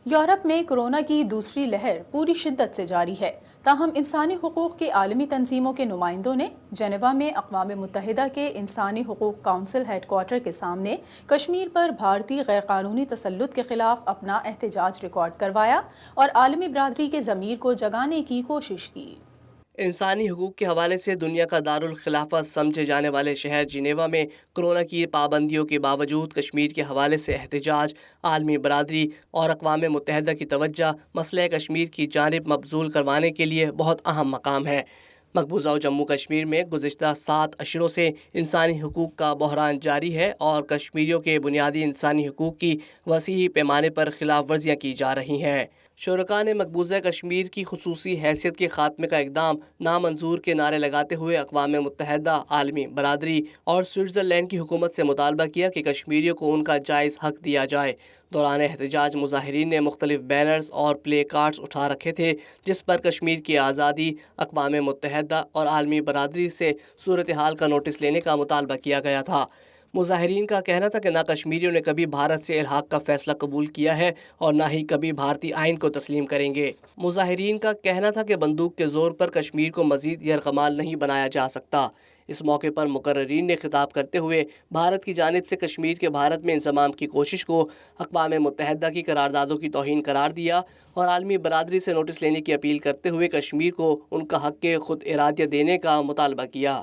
Europe میں corona کی دوسری لہر پوری شدت سے جاری ہے، تاہم انسانی حقوق کی عالمی تنظیموں کے نمائندوں نے جنیوا میں اقوام متحدہ کے انسانی حقوق کونسل ہیڈ کوارٹر کے سامنے کشمیر پر بھارتی غیر قانونی تسلط کے خلاف اپنا احتجاج ریکارڈ کروایا اور عالمی برادری کے ضمیر کو جگانے کی کوشش کی۔ انسانی حقوق کے حوالے سے دنیا کا دارالخلافہ سمجھے جانے والے شہر جنیوا میں کورونا کی پابندیوں کے باوجود کشمیر کے حوالے سے احتجاج، عالمی برادری اور اقوام متحدہ کی توجہ مسئلہ کشمیر کی جانب مبذول کروانے کے لیے بہت اہم مقام ہے۔ مقبوضہ جموں کشمیر میں گزشتہ 7 اشروں سے انسانی حقوق کا بحران جاری ہے اور کشمیریوں کے بنیادی انسانی حقوق کی وسیع پیمانے پر خلاف ورزیاں کی جا رہی ہیں۔ شرکاء نے مقبوضہ کشمیر کی خصوصی حیثیت کے خاتمے کا اقدام نامنظور کے نعرے لگاتے ہوئے اقوام متحدہ، عالمی برادری اور سوئٹزرلینڈ کی حکومت سے مطالبہ کیا کہ کشمیریوں کو ان کا جائز حق دیا جائے۔ دوران احتجاج مظاہرین نے مختلف بینرز اور پلے کارڈز اٹھا رکھے تھے جس پر کشمیر کی آزادی، اقوام متحدہ اور عالمی برادری سے صورتحال کا نوٹس لینے کا مطالبہ کیا گیا تھا۔ مظاہرین کا کہنا تھا کہ نہ کشمیریوں نے کبھی بھارت سے الحاق کا فیصلہ قبول کیا ہے اور نہ ہی کبھی بھارتی آئین کو تسلیم کریں گے۔ مظاہرین کا کہنا تھا کہ بندوق کے زور پر کشمیر کو مزید یرغمال نہیں بنایا جا سکتا۔ اس موقع پر مقررین نے خطاب کرتے ہوئے بھارت کی جانب سے کشمیر کے بھارت میں انضمام کی کوشش کو اقوام متحدہ کی قراردادوں کی توہین قرار دیا اور عالمی برادری سے نوٹس لینے کی اپیل کرتے ہوئے کشمیر کو ان کا حق خود ارادیہ دینے کا مطالبہ کیا۔